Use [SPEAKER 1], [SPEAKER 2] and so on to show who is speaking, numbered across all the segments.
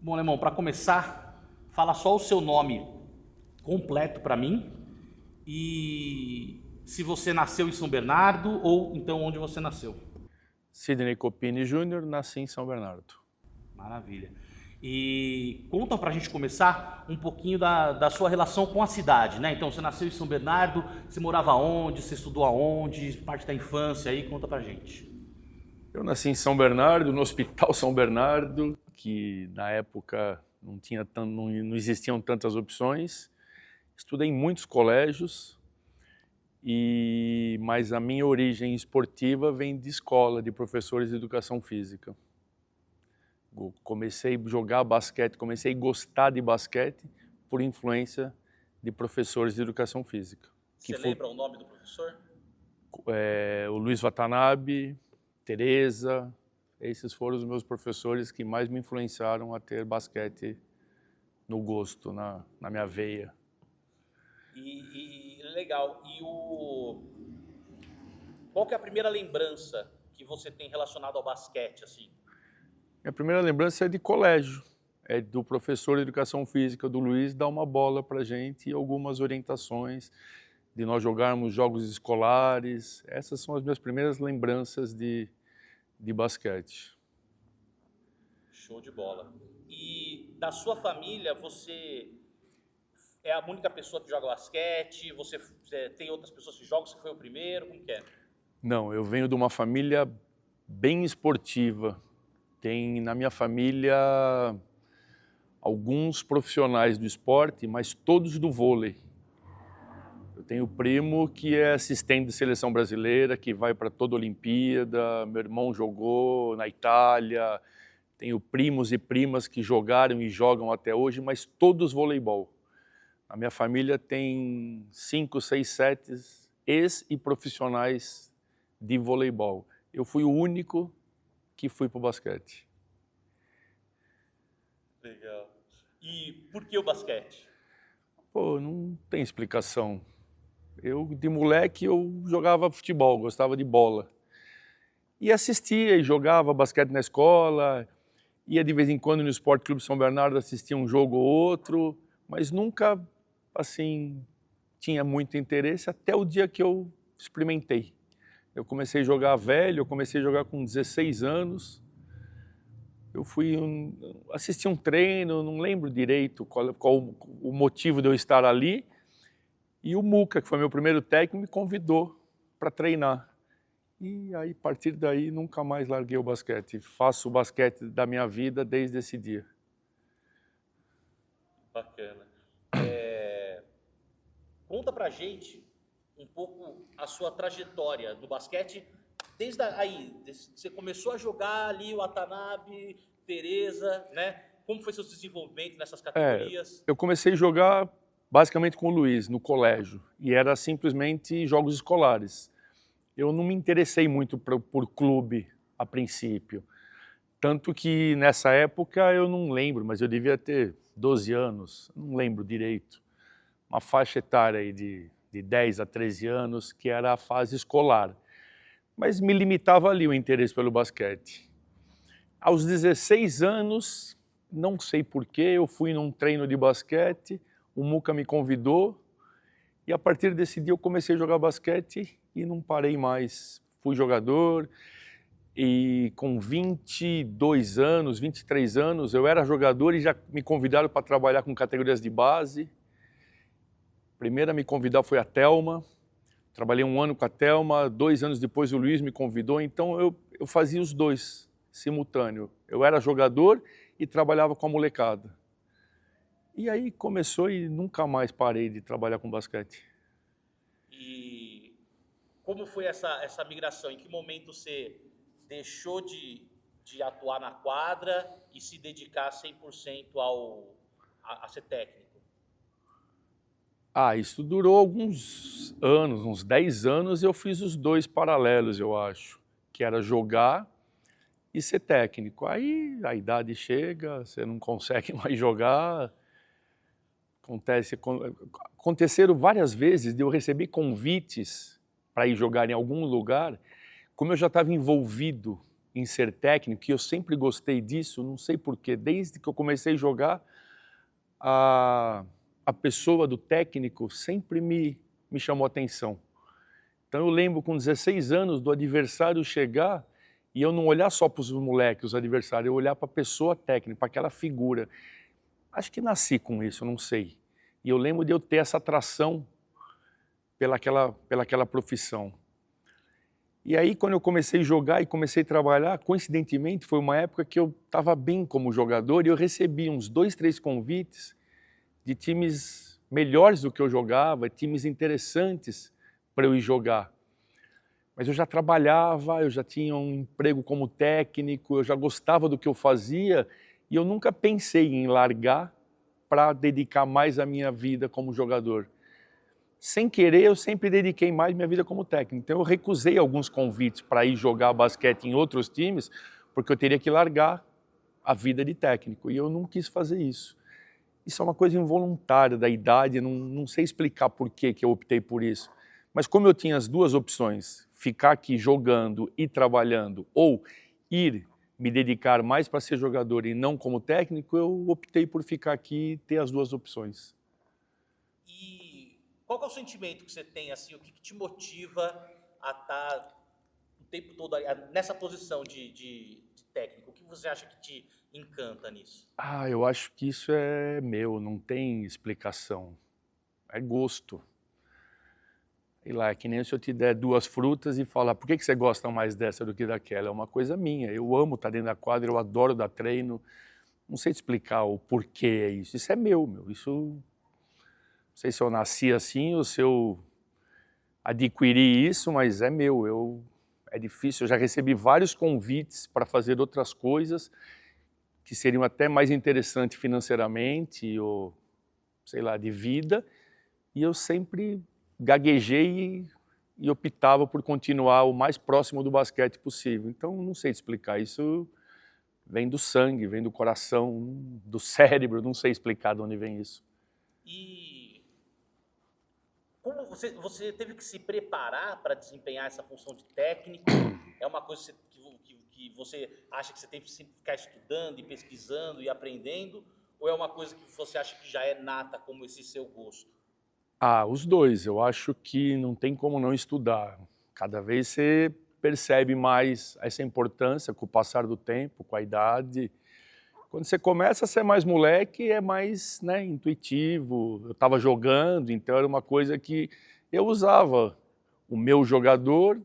[SPEAKER 1] Bom, Alemão, para começar, fala só o seu nome completo para mim e se você nasceu em São Bernardo ou então onde você nasceu.
[SPEAKER 2] Sidney Copini Júnior, nasci em São Bernardo.
[SPEAKER 1] Maravilha. E conta para a gente começar um pouquinho da sua relação com a cidade, né? Então, você nasceu em São Bernardo, você morava onde, você estudou aonde, parte da infância aí, conta pra gente.
[SPEAKER 2] Eu nasci em São Bernardo, no Hospital São Bernardo, que na época não existiam tantas opções. Estudei em muitos colégios, mas a minha origem esportiva vem de escola, de professores de educação física. Comecei a jogar basquete, comecei a gostar de basquete por influência de professores de educação física.
[SPEAKER 1] Você lembra o nome do professor?
[SPEAKER 2] O Luiz Watanabe, Tereza, esses foram os meus professores que mais me influenciaram a ter basquete no gosto, na minha veia.
[SPEAKER 1] Legal. Qual que é a primeira lembrança que você tem relacionada ao basquete, assim?
[SPEAKER 2] Minha primeira lembrança é de colégio, é do professor de educação física, do Luiz, dar uma bola pra gente e algumas orientações de nós jogarmos jogos escolares. Essas são as minhas primeiras lembranças de basquete.
[SPEAKER 1] Show de bola. E da sua família, você é a única pessoa que joga basquete? Você tem outras pessoas que jogam? Você foi o primeiro? Como que é?
[SPEAKER 2] Não, eu venho de uma família bem esportiva. Tem na minha família alguns profissionais do esporte, mas todos do vôlei. Eu tenho primo que é assistente de seleção brasileira, que vai para toda a Olimpíada. Meu irmão jogou na Itália. Tenho primos e primas que jogaram e jogam até hoje, mas todos voleibol. A minha família tem 5, 6, 7 ex e profissionais de voleibol. Eu fui o único que fui para o basquete.
[SPEAKER 1] Legal. E por que o basquete?
[SPEAKER 2] Pô, não tem explicação. De moleque, eu jogava futebol, gostava de bola. E assistia e jogava basquete na escola, ia de vez em quando no Esporte Clube São Bernardo assistir um jogo ou outro, mas nunca, assim, tinha muito interesse até o dia que eu experimentei. Eu comecei a jogar velho, eu comecei a jogar com 16 anos. Eu assisti um treino, não lembro direito qual o motivo de eu estar ali. E o Muca, que foi meu primeiro técnico, me convidou para treinar. E aí, a partir daí, nunca mais larguei o basquete. Faço o basquete da minha vida desde esse dia.
[SPEAKER 1] Bacana. Conta pra gente um pouco a sua trajetória do basquete, você começou a jogar ali o Watanabe, Tereza, né? Como foi seu desenvolvimento nessas categorias?
[SPEAKER 2] Eu comecei a jogar basicamente com o Luiz, no colégio, e era simplesmente jogos escolares. Eu não me interessei muito por clube a princípio, tanto que nessa época eu não lembro, mas eu devia ter 12 anos, não lembro direito, uma faixa etária aí de 10 a 13 anos, que era a fase escolar. Mas me limitava ali o interesse pelo basquete. Aos 16 anos, não sei porquê, eu fui num treino de basquete, o Muca me convidou, e a partir desse dia eu comecei a jogar basquete e não parei mais. Fui jogador e com 22 anos, 23 anos, eu era jogador e já me convidaram para trabalhar com categorias de base. A primeira a me convidar foi a Thelma. Trabalhei 1 ano com a Thelma, 2 anos depois o Luiz me convidou, então eu fazia os dois, simultâneo. Eu era jogador e trabalhava com a molecada. E aí começou e nunca mais parei de trabalhar com basquete.
[SPEAKER 1] E como foi essa migração? Em que momento você deixou de atuar na quadra e se dedicar 100% a ser técnico?
[SPEAKER 2] Isso durou alguns anos, uns 10 anos, eu fiz os dois paralelos, eu acho, que era jogar e ser técnico. Aí a idade chega, você não consegue mais jogar. Aconteceram várias vezes de eu receber convites para ir jogar em algum lugar, como eu já estava envolvido em ser técnico, e eu sempre gostei disso, não sei porquê, desde que eu comecei a jogar, a pessoa do técnico sempre me chamou a atenção. Então eu lembro com 16 anos do adversário chegar e eu não olhar só para os moleques, os adversários, eu olhar para a pessoa técnica, para aquela figura. Acho que nasci com isso, não sei. E eu lembro de eu ter essa atração pelaquela profissão. E aí, quando eu comecei a jogar e comecei a trabalhar, coincidentemente, foi uma época que eu estava bem como jogador e eu recebi uns 2, 3 convites de times melhores do que eu jogava, times interessantes para eu ir jogar. Mas eu já trabalhava, eu já tinha um emprego como técnico, eu já gostava do que eu fazia e eu nunca pensei em largar para dedicar mais a minha vida como jogador. Sem querer, eu sempre dediquei mais minha vida como técnico. Então eu recusei alguns convites para ir jogar basquete em outros times, porque eu teria que largar a vida de técnico. E eu não quis fazer isso. Isso é uma coisa involuntária da idade, não sei explicar por que eu optei por isso. Mas como eu tinha as duas opções, ficar aqui jogando e trabalhando, ou ir me dedicar mais para ser jogador e não como técnico, eu optei por ficar aqui e ter as duas opções.
[SPEAKER 1] E qual que é o sentimento que você tem, assim, o que te motiva a estar o tempo todo nessa posição de técnico? O que você acha que te encanta nisso?
[SPEAKER 2] Eu acho que isso é meu, não tem explicação. É gosto. E lá, é que nem se eu te der 2 frutas e falar, por que você gosta mais dessa do que daquela? É uma coisa minha. Eu amo estar dentro da quadra, eu adoro dar treino. Não sei te explicar o porquê é isso. Isso é meu. Isso, não sei se eu nasci assim ou se eu adquiri isso, mas é meu. É difícil. Eu já recebi vários convites para fazer outras coisas que seriam até mais interessantes financeiramente ou, sei lá, de vida. E eu sempre gaguejei e optava por continuar o mais próximo do basquete possível. Então, não sei te explicar. Isso vem do sangue, vem do coração, do cérebro. Não sei explicar de onde vem isso.
[SPEAKER 1] E como você teve que se preparar para desempenhar essa função de técnico? É uma coisa que você acha que você tem que sempre ficar estudando e pesquisando e aprendendo? Ou é uma coisa que você acha que já é nata como esse seu gosto?
[SPEAKER 2] Os dois. Eu acho que não tem como não estudar. Cada vez você percebe mais essa importância com o passar do tempo, com a idade. Quando você começa a ser mais moleque, é mais, né, intuitivo. Eu estava jogando, então era uma coisa que eu usava o meu jogador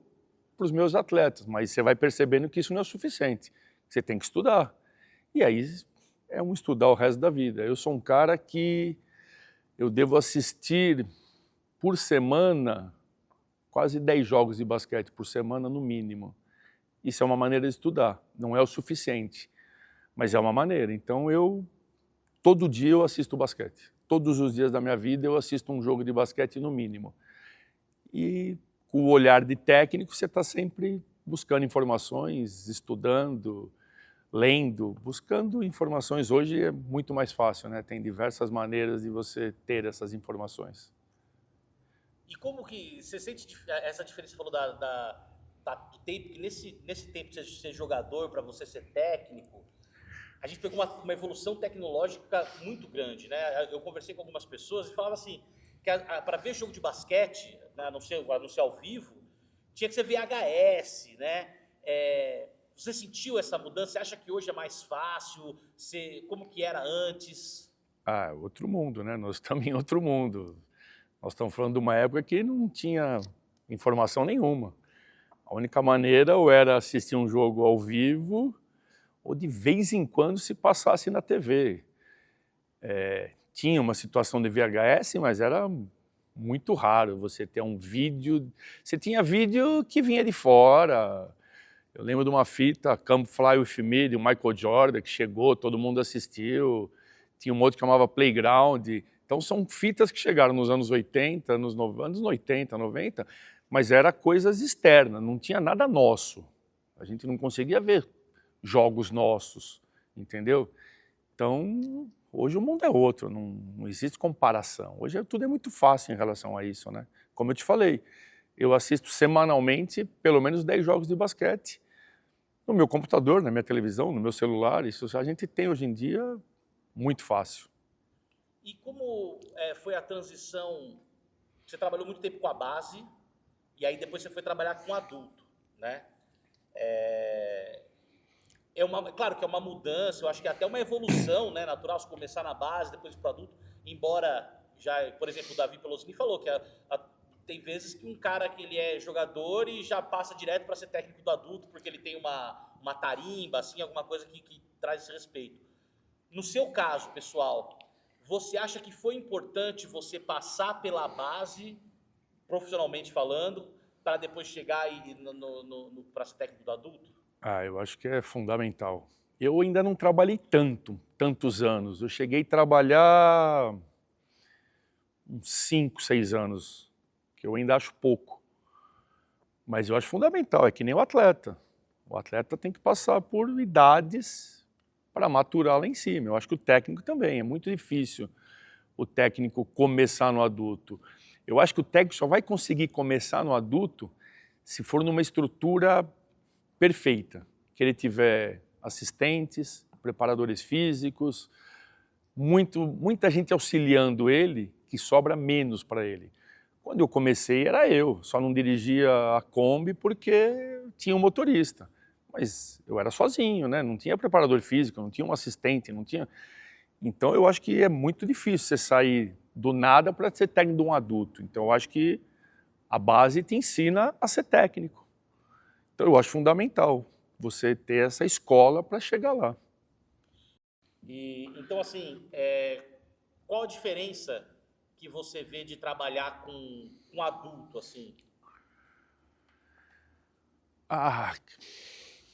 [SPEAKER 2] para os meus atletas, mas você vai percebendo que isso não é o suficiente. Você tem que estudar. E aí é um estudar o resto da vida. Eu sou um cara que eu devo assistir por semana quase 10 jogos de basquete por semana, no mínimo. Isso é uma maneira de estudar, não é o suficiente, mas é uma maneira. Então todo dia eu assisto basquete. Todos os dias da minha vida eu assisto um jogo de basquete no mínimo. E com o olhar de técnico você está sempre buscando informações, estudando, lendo, buscando informações. Hoje é muito mais fácil, né? Tem diversas maneiras de você ter essas informações.
[SPEAKER 1] E como que você sente essa diferença? Você falou do tempo, que nesse tempo de ser jogador, para você ser técnico, a gente pegou uma evolução tecnológica muito grande, né? Eu conversei com algumas pessoas e falava assim, que para ver jogo de basquete, né, a não ser ao vivo, tinha que ser VHS, né? Você sentiu essa mudança? Você acha que hoje é mais fácil? Como que era antes?
[SPEAKER 2] Outro mundo, né? Nós estamos em outro mundo. Nós estamos falando de uma época que não tinha informação nenhuma. A única maneira ou era assistir um jogo ao vivo ou de vez em quando se passasse na TV. Tinha uma situação de VHS, mas era muito raro você ter um vídeo. Você tinha vídeo que vinha de fora. Eu lembro de uma fita, Come Fly With Me, de Michael Jordan, que chegou, todo mundo assistiu. Tinha um outro que chamava Playground. Então são fitas que chegaram nos anos 80, anos 80, 90, mas era coisas externas, não tinha nada nosso. A gente não conseguia ver jogos nossos, entendeu? Então, hoje o mundo é outro, não existe comparação. Hoje tudo é muito fácil em relação a isso, né? Como eu te falei, eu assisto semanalmente pelo menos 10 jogos de basquete No meu computador, na minha televisão, no meu celular, isso a gente tem hoje em dia muito fácil.
[SPEAKER 1] E como foi a transição? Você trabalhou muito tempo com a base, e aí depois você foi trabalhar com adulto, né? Claro que é uma mudança, eu acho que é até uma evolução, né, natural, se começar na base, depois para o adulto, embora já, por exemplo, o Davi Pelosini falou que tem vezes que um cara que ele é jogador e já passa direto para ser técnico do adulto, porque ele tem uma tarimba, assim, alguma coisa que traz esse respeito. No seu caso, pessoal, você acha que foi importante você passar pela base, profissionalmente falando, para depois chegar para ser técnico do adulto?
[SPEAKER 2] Eu acho que é fundamental. Eu ainda não trabalhei tantos anos. Eu cheguei a trabalhar uns 5, 6 anos, que eu ainda acho pouco. Mas eu acho fundamental, é que nem o atleta. O atleta tem que passar por idades para maturar lá em cima. Eu acho que o técnico também, é muito difícil o técnico começar no adulto. Eu acho que o técnico só vai conseguir começar no adulto se for numa estrutura perfeita, que ele tiver assistentes, preparadores físicos, muita gente auxiliando ele, que sobra menos para ele. Quando eu comecei era eu, só não dirigia a Kombi porque tinha um motorista. Mas eu era sozinho, né? Não tinha preparador físico, não tinha um assistente, não tinha... Então eu acho que é muito difícil você sair do nada para ser técnico de um adulto. Então eu acho que a base te ensina a ser técnico. Então eu acho fundamental você ter essa escola para chegar lá.
[SPEAKER 1] Então, assim, qual a diferença que você vê de trabalhar com um adulto, assim?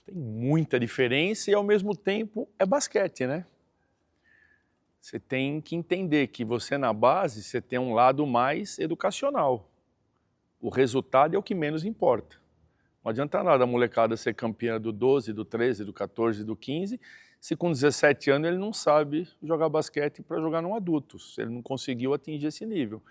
[SPEAKER 2] Tem muita diferença e ao mesmo tempo é basquete, né? Você tem que entender que você na base, você tem um lado mais educacional. O resultado é o que menos importa. Não adianta nada a molecada ser campeã do 12, do 13, do 14, do 15, se com 17 anos ele não sabe jogar basquete para jogar num adulto, se ele não conseguiu atingir esse nível.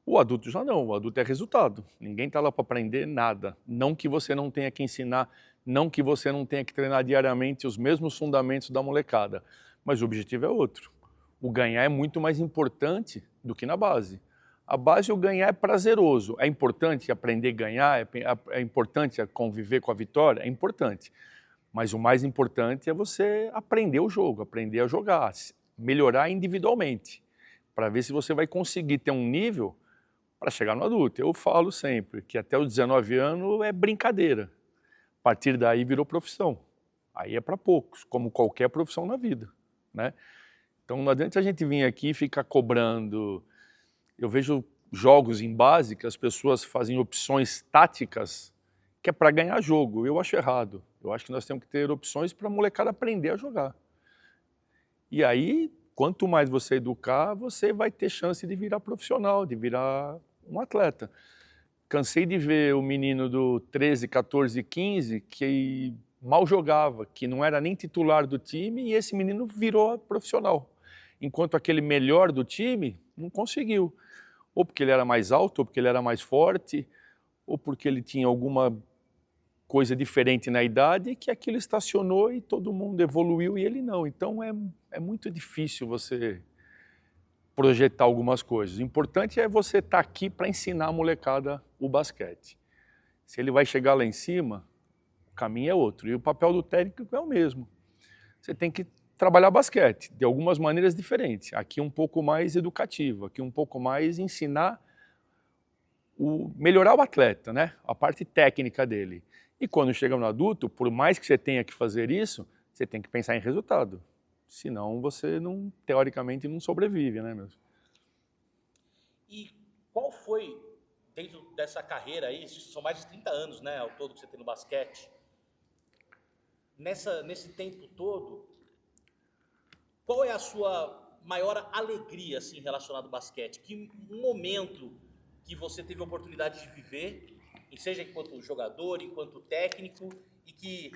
[SPEAKER 2] O adulto já não, o adulto é resultado. Ninguém está lá para aprender nada. Não que você não tenha que ensinar, não que você não tenha que treinar diariamente os mesmos fundamentos da molecada, mas o objetivo é outro. O ganhar é muito mais importante do que na base. A base, o ganhar é prazeroso. É importante aprender a ganhar, é importante conviver com a vitória? É importante. Mas o mais importante é você aprender o jogo, aprender a jogar, melhorar individualmente, para ver se você vai conseguir ter um nível para chegar no adulto. Eu falo sempre que até os 19 anos é brincadeira. A partir daí virou profissão. Aí é para poucos, como qualquer profissão na vida, né? Então não adianta a gente vir aqui e ficar cobrando. Eu vejo jogos em base que as pessoas fazem opções táticas que é para ganhar jogo. Eu acho errado. Eu acho que nós temos que ter opções para a molecada aprender a jogar. E aí, quanto mais você educar, você vai ter chance de virar profissional, de virar um atleta. Cansei de ver o menino do 13, 14, 15 que mal jogava, que não era nem titular do time, e esse menino virou profissional. Enquanto aquele melhor do time não conseguiu. Ou porque ele era mais alto, ou porque ele era mais forte, ou porque ele tinha alguma coisa diferente na idade, que aquilo estacionou e todo mundo evoluiu e ele não. Então é muito difícil você projetar algumas coisas. O importante é você estar aqui para ensinar a molecada o basquete. Se ele vai chegar lá em cima, o caminho é outro. E o papel do técnico é o mesmo. Você tem que trabalhar basquete de algumas maneiras diferentes. Aqui um pouco mais educativo, aqui um pouco mais ensinar, melhorar o atleta, né? A parte técnica dele. E quando chega no adulto, por mais que você tenha que fazer isso, você tem que pensar em resultado. Senão você, não, teoricamente, não sobrevive, né, mesmo?
[SPEAKER 1] E qual foi, dentro dessa carreira aí, são mais de 30 anos, né, ao todo que você tem no basquete, nesse tempo todo, qual é a sua maior alegria, assim, relacionada ao basquete? Que momento que você teve a oportunidade de viver, seja enquanto jogador, enquanto técnico, e que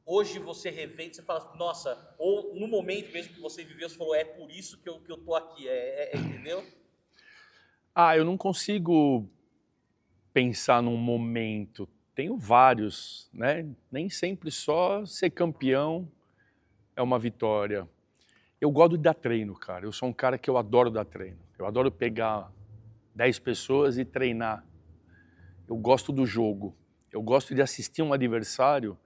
[SPEAKER 1] hoje você revê, você fala, nossa, ou no momento mesmo que você viveu, você falou, é por isso que eu tô aqui, entendeu?
[SPEAKER 2] Eu não consigo pensar num momento tenho vários, né? Nem sempre só ser campeão é uma vitória. Eu gosto de dar treino, cara. Eu sou um cara que eu adoro dar treino. Eu adoro pegar 10 pessoas e treinar. Eu gosto do jogo. Eu gosto de assistir um adversário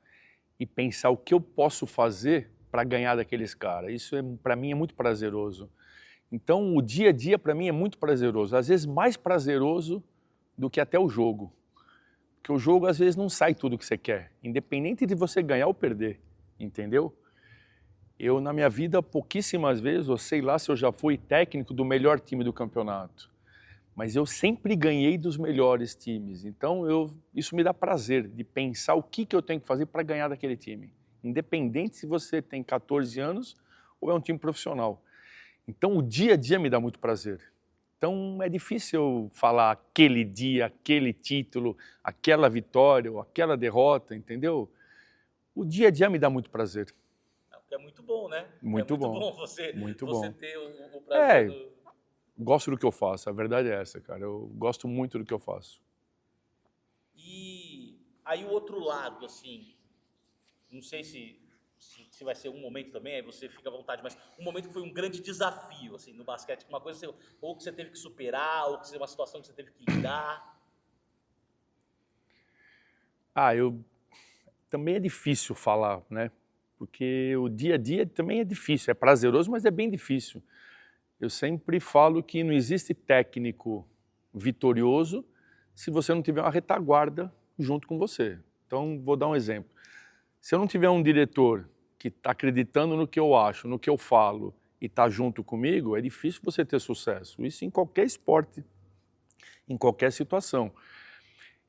[SPEAKER 2] e pensar o que eu posso fazer para ganhar daqueles caras. Isso, para mim, é muito prazeroso. Então, o dia a dia, para mim, é muito prazeroso. Às vezes, mais prazeroso do que até o jogo. Porque o jogo, às vezes, não sai tudo o que você quer. Independente de você ganhar ou perder. Entendeu? Eu, na minha vida, pouquíssimas vezes, ou sei lá se eu já fui técnico do melhor time do campeonato. Mas eu sempre ganhei dos melhores times. Então, isso me dá prazer de pensar o que eu tenho que fazer para ganhar daquele time. Independente se você tem 14 anos ou é um time profissional. Então, o dia a dia me dá muito prazer. Então, é difícil eu falar aquele dia, aquele título, aquela vitória ou aquela derrota, entendeu? O dia a dia me dá muito prazer.
[SPEAKER 1] É muito bom, né?
[SPEAKER 2] Muito bom.
[SPEAKER 1] Muito bom você ter o
[SPEAKER 2] prazer. Gosto do que eu faço, a verdade é essa, cara. Eu gosto muito do que eu faço.
[SPEAKER 1] E aí o outro lado, assim, não sei se vai ser um momento também, aí você fica à vontade, mas um momento que foi um grande desafio, assim, no basquete, uma coisa ou que você teve que superar, ou que uma situação que você teve que lidar.
[SPEAKER 2] Também é difícil falar, né? Porque o dia a dia também é difícil, é prazeroso, mas é bem difícil. Eu sempre falo que não existe técnico vitorioso se você não tiver uma retaguarda junto com você. Então, vou dar um exemplo. Se eu não tiver um diretor que está acreditando no que eu acho, no que eu falo, e está junto comigo, é difícil você ter sucesso. Isso em qualquer esporte, em qualquer situação.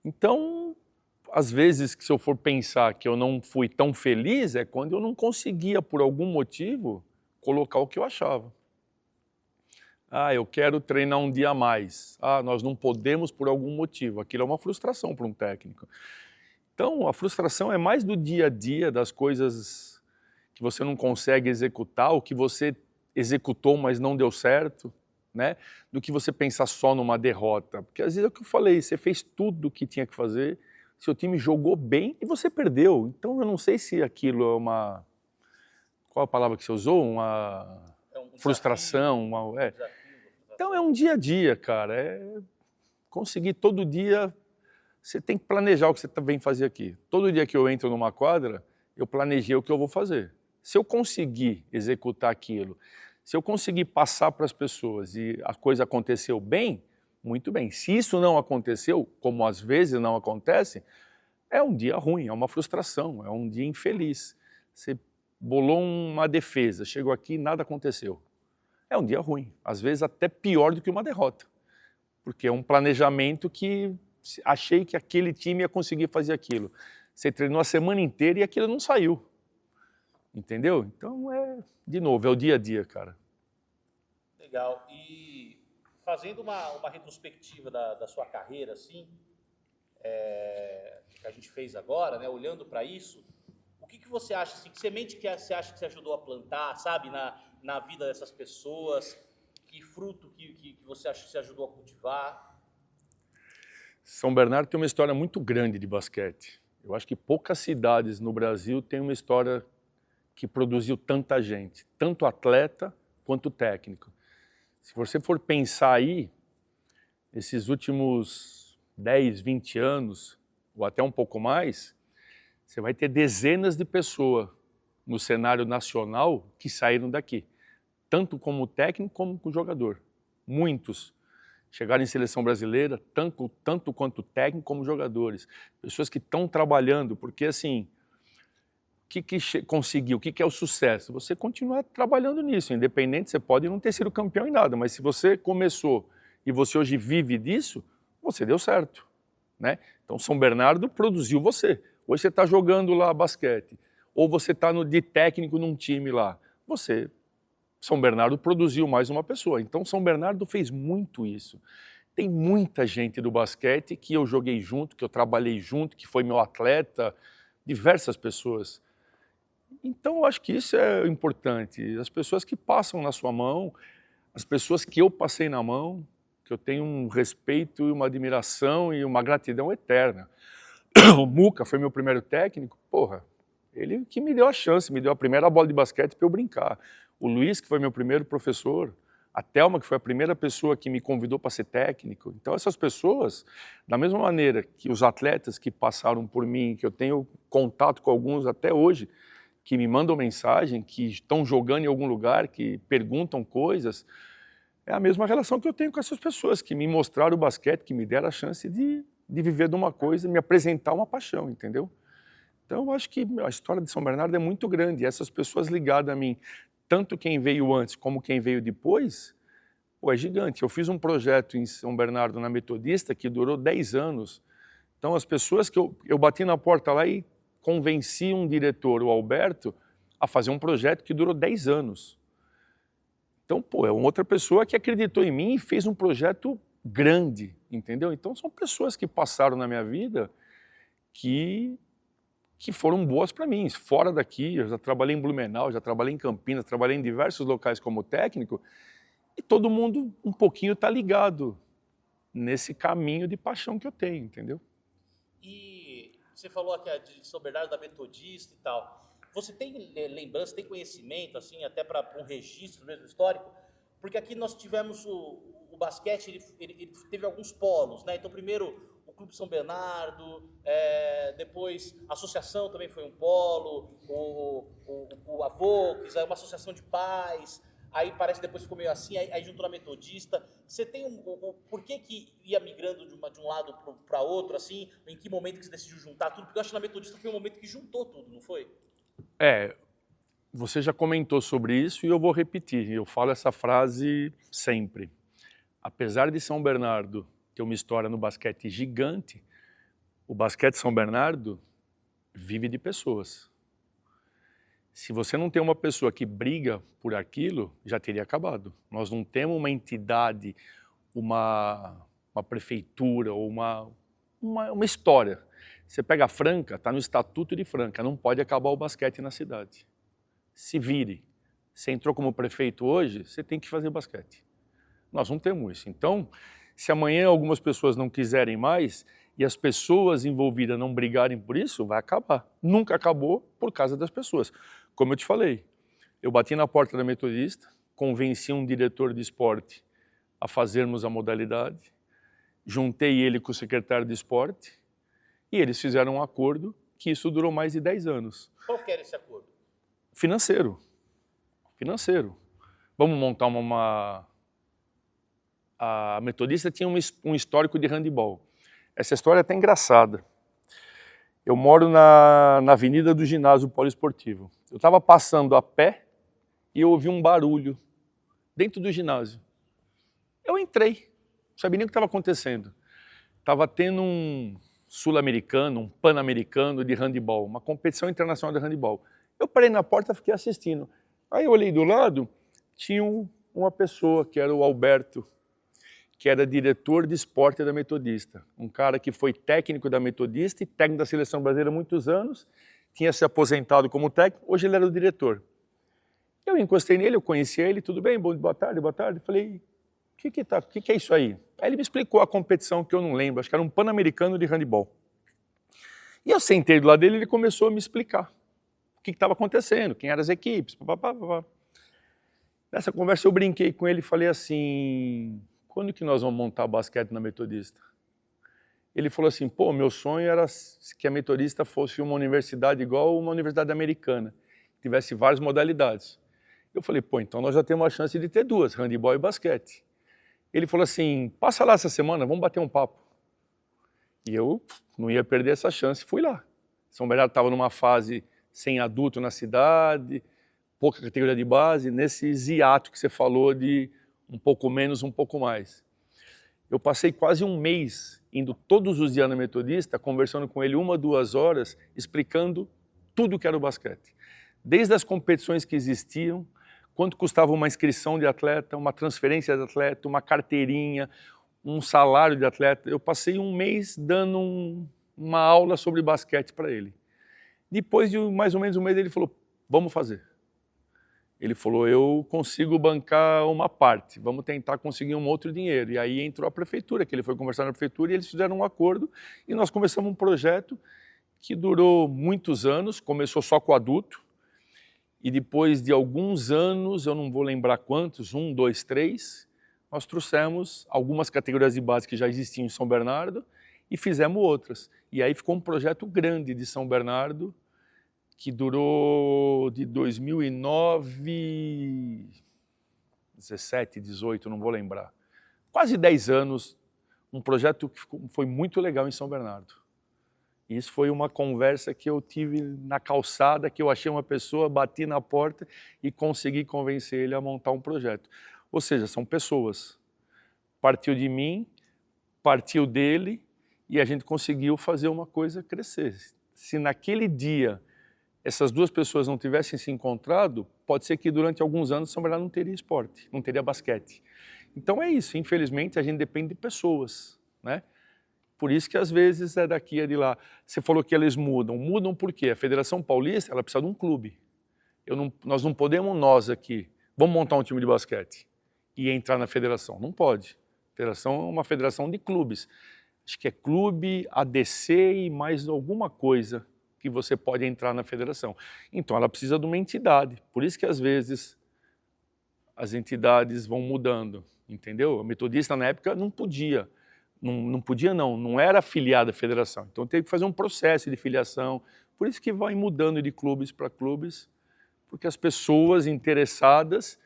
[SPEAKER 2] Então, às vezes, se eu for pensar que eu não fui tão feliz, é quando eu não conseguia, por algum motivo, colocar o que eu achava. Eu quero treinar um dia a mais. Nós não podemos por algum motivo. Aquilo é uma frustração para um técnico. Então, a frustração é mais do dia a dia, das coisas que você não consegue executar, ou que você executou, mas não deu certo, né? Do que você pensar só numa derrota. Porque às vezes é o que eu falei, você fez tudo o que tinha que fazer, seu time jogou bem e você perdeu. Então, eu não sei se aquilo é uma... Qual a palavra que você usou? Uma frustração. Então, é um dia a dia, cara. É conseguir todo dia... Você tem que planejar o que você vem fazer aqui. Todo dia que eu entro numa quadra, eu planejei o que eu vou fazer. Se eu conseguir executar aquilo, se eu conseguir passar para as pessoas e a coisa aconteceu bem, muito bem. Se isso não aconteceu, como às vezes não acontece, é um dia ruim, é uma frustração, é um dia infeliz. Você bolou uma defesa, chegou aqui e nada aconteceu. É um dia ruim, às vezes até pior do que uma derrota. Porque é um planejamento que achei que aquele time ia conseguir fazer aquilo. Você treinou a semana inteira e aquilo não saiu. Entendeu? Então, de novo, é o dia a dia, cara.
[SPEAKER 1] Legal. E fazendo uma retrospectiva da sua carreira, assim, que a gente fez agora, né, olhando para isso, o que você acha, assim, que semente que você acha que você ajudou a plantar, sabe, na vida dessas pessoas? Que fruto que você acha que você ajudou a cultivar?
[SPEAKER 2] São Bernardo tem uma história muito grande de basquete. Eu acho que poucas cidades no Brasil têm uma história que produziu tanta gente, tanto atleta quanto técnico. Se você for pensar aí, esses últimos 10, 20 anos, ou até um pouco mais, você vai ter dezenas de pessoas no cenário nacional que saíram daqui, tanto como técnico como como jogador. Muitos chegaram em seleção brasileira, tanto quanto técnico como jogadores. Pessoas que estão trabalhando, porque assim, o que conseguiu, o que é o sucesso? Você continuar trabalhando nisso, independente, você pode não ter sido campeão em nada, mas se você começou e você hoje vive disso, você deu certo, né? Então São Bernardo produziu você. Hoje você está jogando lá basquete, ou você está de técnico num time lá. São Bernardo produziu mais uma pessoa. Então São Bernardo fez muito isso. Tem muita gente do basquete que eu joguei junto, que eu trabalhei junto, que foi meu atleta, diversas pessoas. Então eu acho que isso é importante. As pessoas que passam na sua mão, as pessoas que eu passei na mão, que eu tenho um respeito e uma admiração e uma gratidão eterna. O Muca foi meu primeiro técnico, porra, ele que me deu a chance, me deu a primeira bola de basquete para eu brincar. O Luiz, que foi meu primeiro professor, a Thelma, que foi a primeira pessoa que me convidou para ser técnico. Então essas pessoas, da mesma maneira que os atletas que passaram por mim, que eu tenho contato com alguns até hoje, que me mandam mensagem, que estão jogando em algum lugar, que perguntam coisas, é a mesma relação que eu tenho com essas pessoas que me mostraram o basquete, que me deram a chance de viver de uma coisa, me apresentar uma paixão, entendeu? Então eu acho que a história de São Bernardo é muito grande, e essas pessoas ligadas a mim, tanto quem veio antes como quem veio depois, pô, é gigante. Eu fiz um projeto em São Bernardo, na Metodista, que durou 10 anos. Então as pessoas que eu bati na porta lá e convenci um diretor, o Alberto, a fazer um projeto que durou 10 anos. Então, pô, é uma outra pessoa que acreditou em mim e fez um projeto grande, entendeu? Então são pessoas que passaram na minha vida que foram boas para mim. Fora daqui, eu já trabalhei em Blumenau, já trabalhei em Campinas, trabalhei em diversos locais como técnico, e todo mundo um pouquinho está ligado nesse caminho de paixão que eu tenho, entendeu?
[SPEAKER 1] E você falou aqui de São Bernardo da Metodista e tal. Você tem lembrança, tem conhecimento, assim, até para um registro mesmo histórico? Porque aqui nós tivemos o basquete, ele teve alguns polos, né? Então, primeiro o Clube São Bernardo, depois a associação também foi um polo, o Avokes, uma associação de pais, aí parece que depois ficou meio assim, aí juntou na Metodista. Você tem por que ia migrando de um lado para outro, assim? Em que momento que você decidiu juntar tudo? Porque eu acho que na Metodista foi um momento que juntou tudo, não foi?
[SPEAKER 2] Você já comentou sobre isso e eu vou repetir. Eu falo essa frase sempre. Apesar de São Bernardo ter uma história no basquete gigante, o basquete São Bernardo vive de pessoas. Se você não tem uma pessoa que briga por aquilo, já teria acabado. Nós não temos uma entidade, uma prefeitura ou uma história. Você pega a Franca, está no Estatuto de Franca, não pode acabar o basquete na cidade. Se vire. Você entrou como prefeito hoje, você tem que fazer basquete. Nós não temos isso. Então, se amanhã algumas pessoas não quiserem mais e as pessoas envolvidas não brigarem por isso, vai acabar. Nunca acabou por causa das pessoas. Como eu te falei, eu bati na porta da Metodista, convenci um diretor de esporte a fazermos a modalidade, juntei ele com o secretário de esporte e eles fizeram um acordo que isso durou mais de 10 anos.
[SPEAKER 1] Qual que era esse acordo?
[SPEAKER 2] Financeiro. Vamos montar A Metodista tinha um histórico de handebol. Essa história é até engraçada. Eu moro na avenida do ginásio poliesportivo. Eu estava passando a pé e eu ouvi um barulho dentro do ginásio. Eu entrei, não sabia nem o que estava acontecendo. Estava tendo um sul-americano, um pan-americano de handebol, uma competição internacional de handebol. Eu parei na porta e fiquei assistindo. Aí eu olhei do lado, tinha uma pessoa que era o Alberto, que era diretor de esporte da Metodista. Um cara que foi técnico da Metodista e técnico da Seleção Brasileira há muitos anos, tinha se aposentado como técnico, hoje ele era o diretor. Eu encostei nele, eu conhecia ele, tudo bem, boa tarde. Falei, o que é isso aí? Aí ele me explicou a competição que eu não lembro, acho que era um pan-americano de handebol. E eu sentei do lado dele e ele começou a me explicar o que estava acontecendo, quem eram as equipes, papapá. Nessa conversa eu brinquei com ele e falei assim, quando que nós vamos montar basquete na Metodista? Ele falou assim, pô, meu sonho era que a Metodista fosse uma universidade igual uma universidade americana, que tivesse várias modalidades. Eu falei, pô, então nós já temos a chance de ter duas, handebol e basquete. Ele falou assim, passa lá essa semana, vamos bater um papo. E eu não ia perder essa chance, fui lá. São Bernardo estava numa fase sem adulto na cidade, pouca categoria de base, nesse hiato que você falou de um pouco menos, um pouco mais. Eu passei quase um mês indo todos os dias na Metodista, conversando com ele 1, 2 horas, explicando tudo que era o basquete. Desde as competições que existiam, quanto custava uma inscrição de atleta, uma transferência de atleta, uma carteirinha, um salário de atleta. Eu passei um mês dando uma aula sobre basquete para ele. Depois de mais ou menos um mês ele falou, vamos fazer. Ele falou, eu consigo bancar uma parte, vamos tentar conseguir um outro dinheiro. E aí entrou a prefeitura, que ele foi conversar na prefeitura e eles fizeram um acordo e nós começamos um projeto que durou muitos anos, começou só com adulto e depois de alguns anos, eu não vou lembrar quantos, 1, 2, 3, nós trouxemos algumas categorias de base que já existiam em São Bernardo e fizemos outras. E aí ficou um projeto grande de São Bernardo, que durou de 2009, 17, 18, não vou lembrar. Quase 10 anos, um projeto que foi muito legal em São Bernardo. E isso foi uma conversa que eu tive na calçada, que eu achei uma pessoa, bati na porta e consegui convencer ele a montar um projeto. Ou seja, são pessoas. Partiu de mim, partiu dele e a gente conseguiu fazer uma coisa crescer. Se naquele dia essas duas pessoas não tivessem se encontrado, pode ser que durante alguns anos São Bernardo não teria esporte, não teria basquete. Então é isso, infelizmente a gente depende de pessoas, né? Por isso que às vezes é daqui, é de lá. Você falou que eles mudam. Mudam por quê? A Federação Paulista, ela precisa de um clube. Nós não podemos, nós aqui, vamos montar um time de basquete e entrar na federação. Não pode. A federação é uma federação de clubes. Acho que é clube, ADC e mais alguma coisa que você pode entrar na federação. Então, ela precisa de uma entidade. Por isso que, às vezes, as entidades vão mudando, entendeu? A Metodista, na época, não podia. Não era afiliada à federação. Então, teve que fazer um processo de filiação. Por isso que vai mudando de clubes para clubes, porque as pessoas interessadas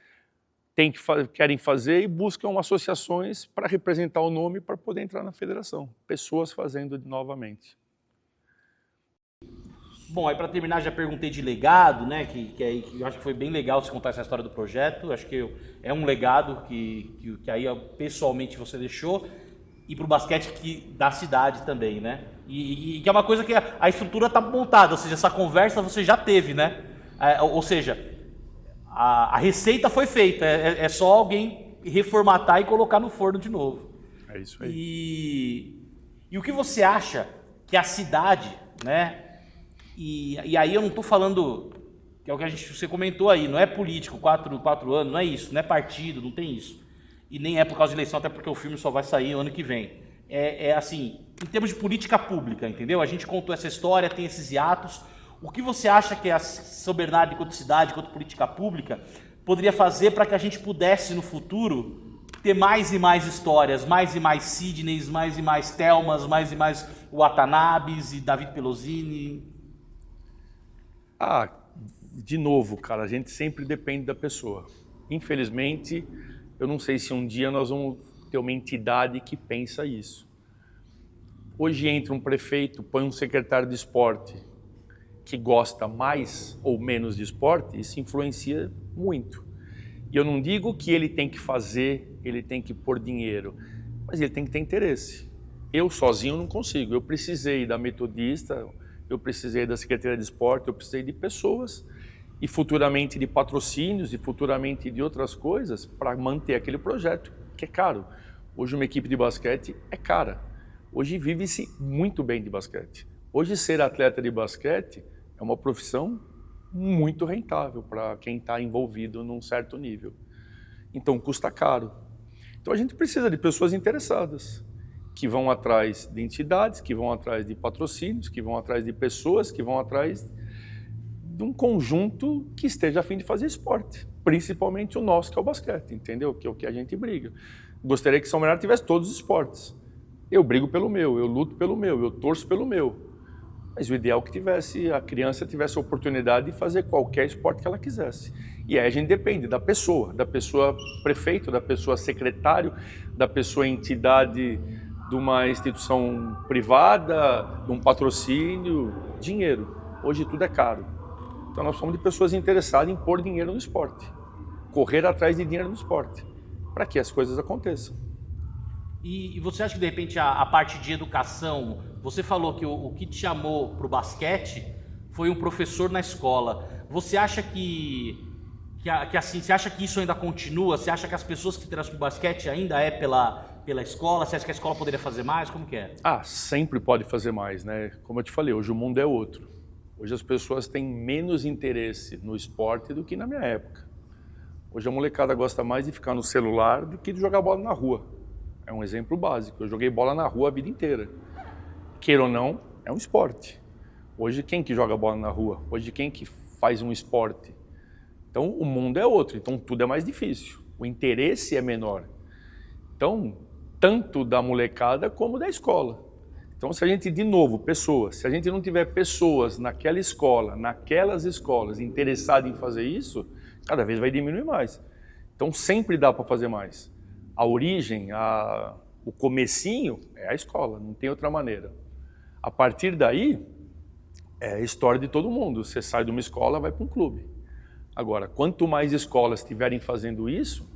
[SPEAKER 2] querem fazer e buscam associações para representar o nome para poder entrar na federação. Pessoas fazendo novamente.
[SPEAKER 1] Bom, aí para terminar, já perguntei de legado, né? Que eu acho que foi bem legal você contar essa história do projeto. Acho que é um legado que aí pessoalmente você deixou e para o basquete da cidade também, né? E que é uma coisa que a estrutura está montada, ou seja, essa conversa você já teve, né? Ou seja, a receita foi feita, é só alguém reformatar e colocar no forno de novo.
[SPEAKER 2] É isso aí.
[SPEAKER 1] E o que você acha que a cidade, né? E aí eu não estou falando, que é o que você comentou aí, não é político, 4 anos, não é isso, não é partido, não tem isso. E nem é por causa de eleição, até porque o filme só vai sair ano que vem. É assim, em termos de política pública, entendeu? A gente contou essa história, tem esses hiatos. O que você acha que a São Bernardo, enquanto cidade, enquanto política pública, poderia fazer para que a gente pudesse, no futuro, ter mais e mais histórias, mais e mais Sidneys, mais e mais Thelmas, mais e mais Watanabes e David Pelosini?
[SPEAKER 2] De novo, cara, a gente sempre depende da pessoa. Infelizmente, eu não sei se um dia nós vamos ter uma entidade que pensa isso. Hoje entra um prefeito, põe um secretário de esporte que gosta mais ou menos de esporte, isso influencia muito. E eu não digo que ele tem que fazer, ele tem que pôr dinheiro, mas ele tem que ter interesse. Eu sozinho não consigo, eu precisei da Metodista, eu precisei da Secretaria de Esporte, eu precisei de pessoas e futuramente de patrocínios e futuramente de outras coisas para manter aquele projeto, que é caro. Hoje uma equipe de basquete é cara. Hoje vive-se muito bem de basquete. Hoje ser atleta de basquete é uma profissão muito rentável para quem está envolvido num certo nível. Então custa caro. Então a gente precisa de pessoas interessadas, que vão atrás de entidades, que vão atrás de patrocínios, que vão atrás de pessoas, que vão atrás de um conjunto que esteja a fim de fazer esporte, principalmente o nosso, que é o basquete, entendeu? Que é o que a gente briga. Gostaria que São Bernardo tivesse todos os esportes. Eu brigo pelo meu, eu luto pelo meu, eu torço pelo meu. Mas o ideal é que a criança tivesse a oportunidade de fazer qualquer esporte que ela quisesse. E aí a gente depende da pessoa prefeito, da pessoa secretário, da pessoa entidade de uma instituição privada, de um patrocínio, dinheiro. Hoje tudo é caro. Então nós somos de pessoas interessadas em pôr dinheiro no esporte, correr atrás de dinheiro no esporte, para que as coisas aconteçam.
[SPEAKER 1] E você acha que de repente a parte de educação, você falou que o que te chamou para o basquete foi um professor na escola. Você acha que assim, você acha que isso ainda continua? Você acha que as pessoas que interessam por basquete ainda é pela escola? Você acha que a escola poderia fazer mais? Como que é?
[SPEAKER 2] Sempre pode fazer mais, né? Como eu te falei, hoje o mundo é outro. Hoje as pessoas têm menos interesse no esporte do que na minha época. Hoje a molecada gosta mais de ficar no celular do que de jogar bola na rua. É um exemplo básico. Eu joguei bola na rua a vida inteira. Queira ou não, é um esporte. Hoje quem que joga bola na rua? Hoje quem que faz um esporte? Então o mundo é outro, então tudo é mais difícil. O interesse é menor. Então, tanto da molecada como da escola. Então, se a gente, de novo, pessoas, se a gente não tiver pessoas naquela escola, naquelas escolas interessadas em fazer isso, cada vez vai diminuir mais. Então, sempre dá para fazer mais. A origem, o comecinho é a escola, não tem outra maneira. A partir daí, é a história de todo mundo. Você sai de uma escola, vai para um clube. Agora, quanto mais escolas estiverem fazendo isso,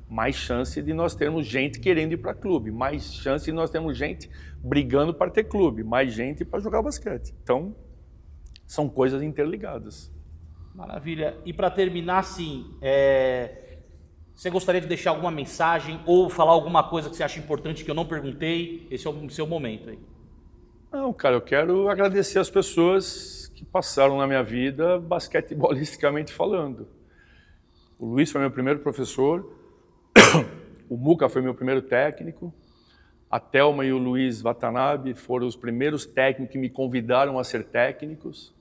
[SPEAKER 2] mais chance de nós termos gente querendo ir para clube, mais chance de nós termos gente brigando para ter clube, mais gente para jogar basquete. Então, são coisas interligadas.
[SPEAKER 1] Maravilha. E para terminar, assim, você gostaria de deixar alguma mensagem ou falar alguma coisa que você acha importante que eu não perguntei? Esse é o seu momento aí.
[SPEAKER 2] Não, cara, eu quero agradecer as pessoas que passaram na minha vida basquetebolisticamente falando. O Luiz foi meu primeiro professor, o Muca foi meu primeiro técnico, a Thelma e o Luiz Watanabe foram os primeiros técnicos que me convidaram a ser técnicos.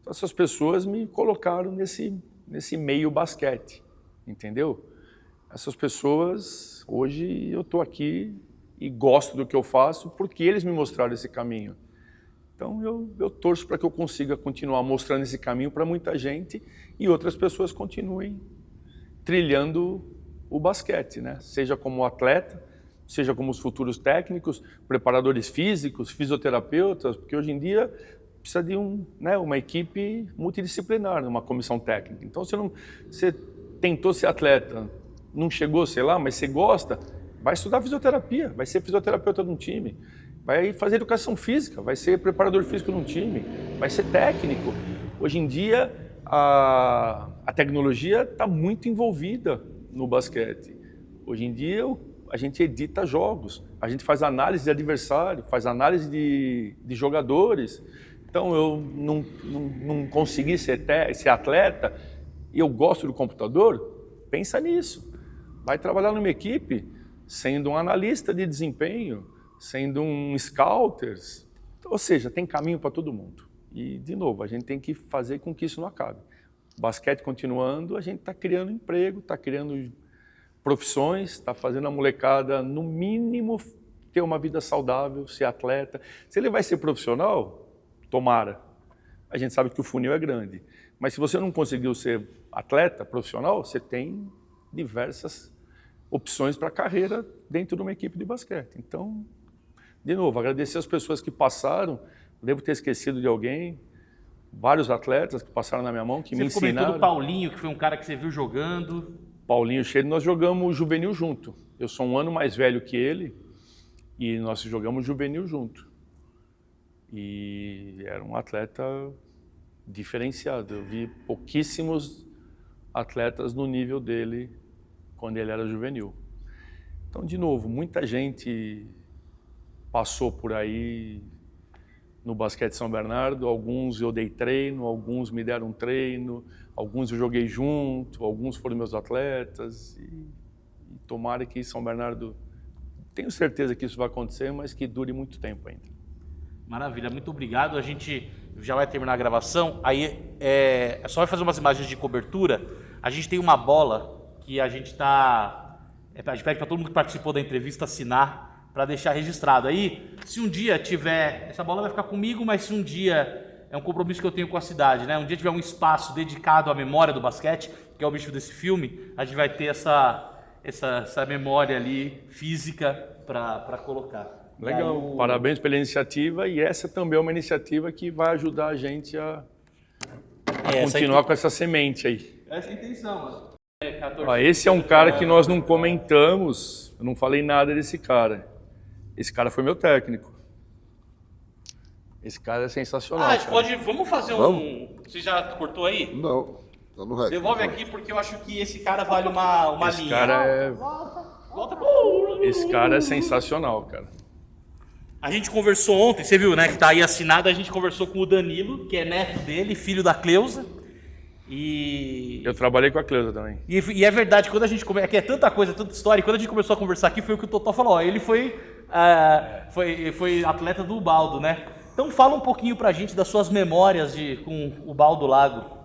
[SPEAKER 2] Então, essas pessoas me colocaram nesse meio basquete, entendeu? Essas pessoas, hoje eu estou aqui e gosto do que eu faço porque eles me mostraram esse caminho. Então eu torço para que eu consiga continuar mostrando esse caminho para muita gente e outras pessoas continuem trilhando o basquete, né? Seja como atleta, seja como os futuros técnicos, preparadores físicos, fisioterapeutas, porque hoje em dia precisa de uma equipe multidisciplinar, uma comissão técnica. Então você tentou ser atleta, não chegou, sei lá, mas você gosta, vai estudar fisioterapia, vai ser fisioterapeuta de um time, vai fazer educação física, vai ser preparador físico de um time, vai ser técnico. Hoje em dia a tecnologia está muito envolvida no basquete. Hoje em dia a gente edita jogos, a gente faz análise de adversário, faz análise de jogadores. Então eu não consegui ser atleta e eu gosto do computador, pensa nisso. Vai trabalhar numa equipe sendo um analista de desempenho, sendo um scouter, ou seja, tem caminho para todo mundo. E, de novo, a gente tem que fazer com que isso não acabe. O basquete continuando, a gente está criando emprego, está criando profissões, está fazendo a molecada, no mínimo, ter uma vida saudável, ser atleta. Se ele vai ser profissional, tomara. A gente sabe que o funil é grande. Mas se você não conseguiu ser atleta profissional, você tem diversas opções para carreira dentro de uma equipe de basquete. Então, de novo, agradecer as pessoas que passaram, devo ter esquecido de alguém, vários atletas que passaram na minha mão, que me ensinaram. Você comentou
[SPEAKER 1] do Paulinho, que foi um cara que você viu jogando.
[SPEAKER 2] Paulinho Cheiro, nós jogamos juvenil junto. Eu sou um ano mais velho que ele e nós jogamos juvenil junto. E era um atleta diferenciado. Eu vi pouquíssimos atletas no nível dele quando ele era juvenil. Então, de novo, muita gente passou por aí no basquete São Bernardo, alguns eu dei treino, alguns me deram treino, alguns eu joguei junto, alguns foram meus atletas e tomara que São Bernardo, tenho certeza que isso vai acontecer, mas que dure muito tempo ainda.
[SPEAKER 1] Maravilha, muito obrigado. A gente já vai terminar a gravação, aí só vai fazer umas imagens de cobertura. A gente tem uma bola que a gente pede para todo mundo que participou da entrevista assinar para deixar registrado. Aí, se um dia tiver, essa bola vai ficar comigo, mas se um dia, é um compromisso que eu tenho com a cidade, né? Um dia tiver um espaço dedicado à memória do basquete, que é o objetivo desse filme, a gente vai ter essa memória ali física para colocar.
[SPEAKER 2] Legal, aí, parabéns pela iniciativa e essa também é uma iniciativa que vai ajudar a gente a continuar com essa semente aí.
[SPEAKER 1] Essa é a intenção, mano.
[SPEAKER 2] Esse é um cara que nós não comentamos, eu não falei nada desse cara. Esse cara foi meu técnico. Esse cara é sensacional.
[SPEAKER 1] A gente vamos fazer Você já cortou aí?
[SPEAKER 3] Não, tá no resto.
[SPEAKER 1] Devolve aqui porque eu acho que esse cara vale uma
[SPEAKER 2] esse
[SPEAKER 1] linha.
[SPEAKER 2] Cara
[SPEAKER 1] Volta.
[SPEAKER 2] Esse cara é sensacional, cara.
[SPEAKER 1] A gente conversou ontem, você viu, né, que tá aí assinado, a gente conversou com o Danilo, que é neto dele, filho da Cleusa. E
[SPEAKER 2] Eu trabalhei com a Cleusa também.
[SPEAKER 1] é verdade, quando a gente começa, aqui é tanta coisa, tanta história, e quando a gente começou a conversar aqui, foi o que o Totó falou, ó, ele foi atleta do Ubaldo, né? Então fala um pouquinho pra gente das suas memórias com o Ubaldo Lago.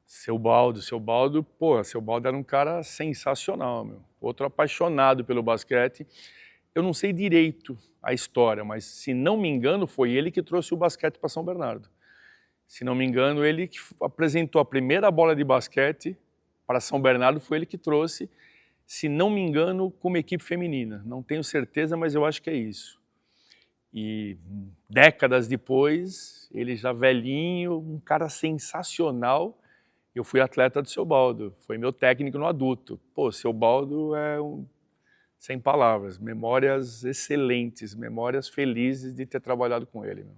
[SPEAKER 2] Seu Baldo, pô, seu Baldo era um cara sensacional, meu. Outro apaixonado pelo basquete. Eu não sei direito a história, mas se não me engano, foi ele que trouxe o basquete para São Bernardo. Se não me engano, ele que apresentou a primeira bola de basquete para São Bernardo, foi ele que trouxe, se não me engano, como equipe feminina. Não tenho certeza, mas eu acho que é isso. E décadas depois, ele já velhinho, um cara sensacional, eu fui atleta do seu Baldo, foi meu técnico no adulto. Pô, seu Baldo é sem palavras, memórias excelentes, memórias felizes de ter trabalhado com ele. Meu.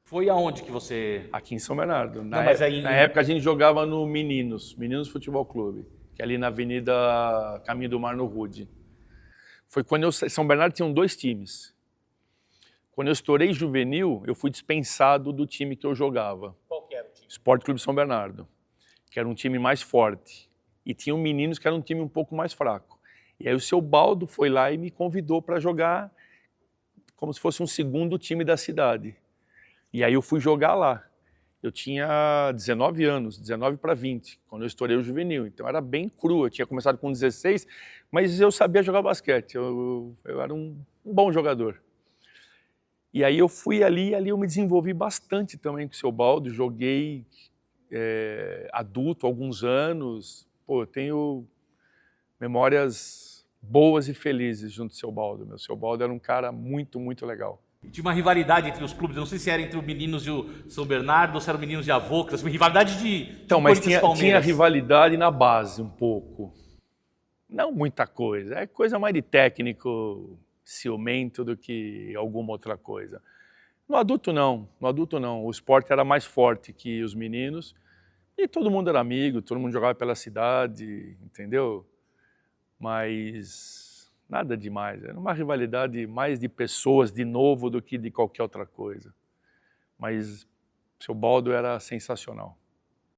[SPEAKER 1] Foi aonde que você...
[SPEAKER 2] Aqui em São Bernardo. Na época a gente jogava no Meninos Futebol Clube, que é ali na Avenida Caminho do Mar, no Rude. Foi quando São Bernardo tinham 2 times. Quando eu estourei juvenil, eu fui dispensado do time que eu jogava.
[SPEAKER 1] Qual que era o time?
[SPEAKER 2] Sport Clube São Bernardo, que era um time mais forte. E tinha o Meninos, que era um time um pouco mais fraco. E aí o seu Baldo foi lá e me convidou para jogar como se fosse um segundo time da cidade. E aí eu fui jogar lá. Eu tinha 19 anos, 19 para 20, quando eu estourei o juvenil. Então era bem cru, eu tinha começado com 16, mas eu sabia jogar basquete, eu era um bom jogador. E aí eu fui ali eu me desenvolvi bastante também com o seu Baldo, joguei adulto alguns anos. Pô, eu tenho memórias boas e felizes junto do seu Baldo. Meu seu Baldo era um cara muito, muito legal.
[SPEAKER 1] Tinha uma rivalidade entre os clubes, eu não sei se era entre o Meninos e o São Bernardo, ou se era o Meninos e a Volcas, uma rivalidade de
[SPEAKER 2] Então, mas tinha rivalidade na base um pouco. Não muita coisa, é coisa mais de técnico, ciumento do que alguma outra coisa. No adulto não, o esporte era mais forte que os meninos e todo mundo era amigo, todo mundo jogava pela cidade, entendeu? Mas nada demais, era uma rivalidade mais de pessoas de novo do que de qualquer outra coisa. Mas seu Baldo era sensacional.